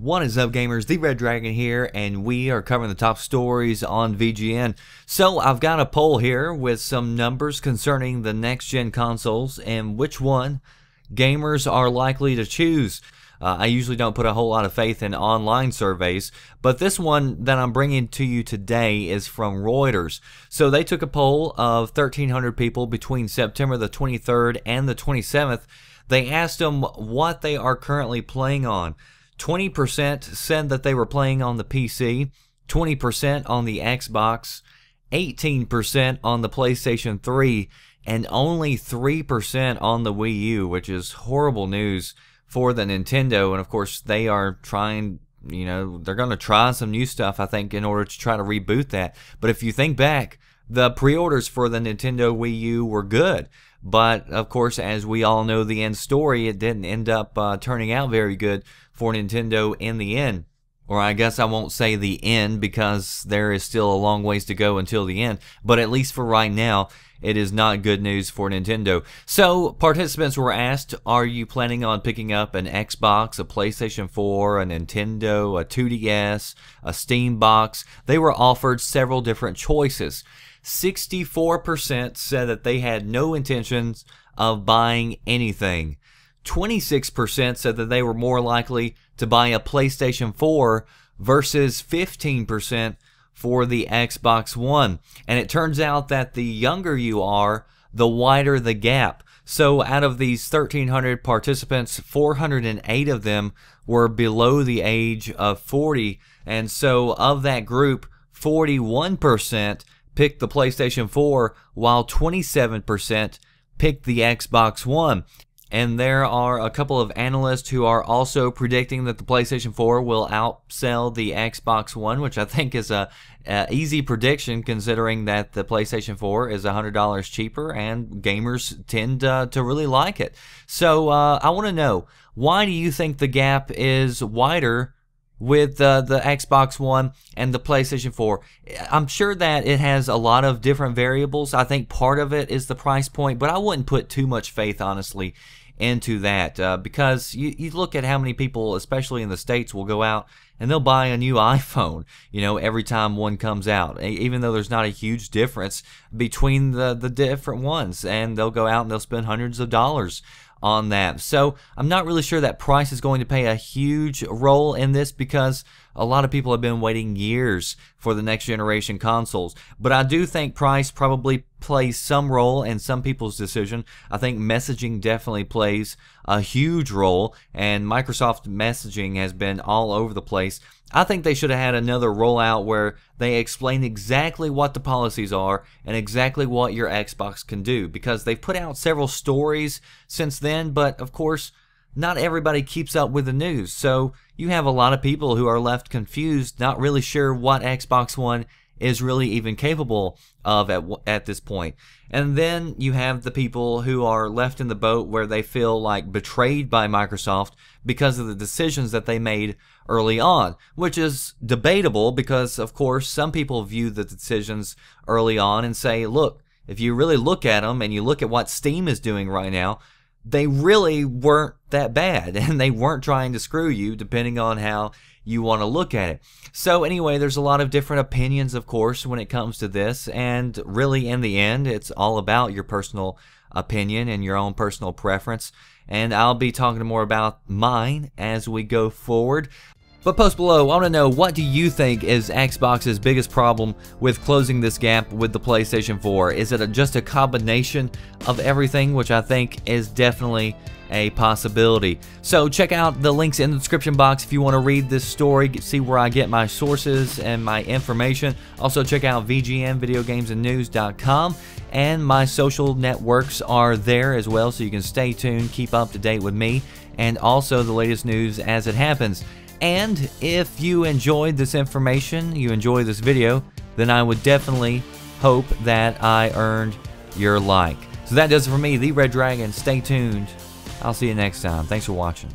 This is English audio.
What is up, gamers? The Red Dragon here, and we are covering the top stories on VGN. So I've got a poll here with some numbers concerning the next-gen consoles and which one gamers are likely to choose. I usually don't put a whole lot of faith in online surveys, but this one that I'm bringing to you today is from Reuters. So they took a poll of 1,300 people between September the 23rd and the 27th. They asked them what they are currently playing on. 20% said that they were playing on the PC, 20% on the Xbox, 18% on the PlayStation 3, and only 3% on the Wii U, which is horrible news for the Nintendo. And of course, they are trying, they're going to try some new stuff, I think, in order to try to reboot that. But if you think back, the pre-orders for the Nintendo Wii U were good. But, of course, as we all know the end story, it didn't end up turning out very good for Nintendo in the end. Or I guess I won't say the end because there is still a long ways to go until the end. But at least for right now, it is not good news for Nintendo. So, participants were asked, are you planning on picking up an Xbox, a PlayStation 4, a Nintendo, a 2DS, a Steam box? They were offered several different choices. 64% said that they had no intentions of buying anything. 26% said that they were more likely to buy a PlayStation 4 versus 15% for the Xbox One. And it turns out that the younger you are, the wider the gap. So out of these 1,300 participants, 408 of them were below the age of 40. And so of that group, 41% picked the PlayStation 4, while 27% picked the Xbox One. And there are a couple of analysts who are also predicting that the PlayStation 4 will outsell the Xbox One, which I think is a easy prediction considering that the PlayStation 4 is $100 cheaper and gamers tend to really like it. So I want to know, why do you think the gap is wider with the Xbox One and the PlayStation 4? I'm sure that it has a lot of different variables. I think part of it is the price point, but I wouldn't put too much faith, honestly, into that because you look at how many people, especially in the States, will go out and they'll buy a new iPhone, every time one comes out, even though there's not a huge difference between the different ones, and they'll go out and they'll spend hundreds of dollars on that. So I'm not really sure that price is going to play a huge role in this because a lot of people have been waiting years for the next generation consoles. But I do think price probably plays some role in some people's decision. I think messaging definitely plays a huge role, and Microsoft messaging has been all over the place. I think they should have had another rollout where they explain exactly what the policies are and exactly what your Xbox can do, because they've put out several stories since then, but of course not everybody keeps up with the news. So you have a lot of people who are left confused, not really sure what Xbox One is really even capable of at this point. And then you have the people who are left in the boat where they feel like betrayed by Microsoft because of the decisions that they made early on, which is debatable because, of course, some people view the decisions early on and say, look, if you really look at them and you look at what Steam is doing right now, they really weren't that bad, and they weren't trying to screw you, depending on how you want to look at it. So anyway, there's a lot of different opinions, of course, when it comes to this, and really in the end, it's all about your personal opinion and your own personal preference, and I'll be talking more about mine as we go forward. But post below, I want to know, what do you think is Xbox's biggest problem with closing this gap with the PlayStation 4? Is it just a combination of everything, which I think is definitely a possibility? So check out the links in the description box if you want to read this story, see where I get my sources and my information. Also check out VGN, videogamesandnews.com, and my social networks are there as well, so you can stay tuned, keep up to date with me, and also the latest news as it happens. And if you enjoyed this information, you enjoyed this video, then I would definitely hope that I earned your like. So that does it for me, the Red Dragon. Stay tuned. I'll see you next time. Thanks for watching.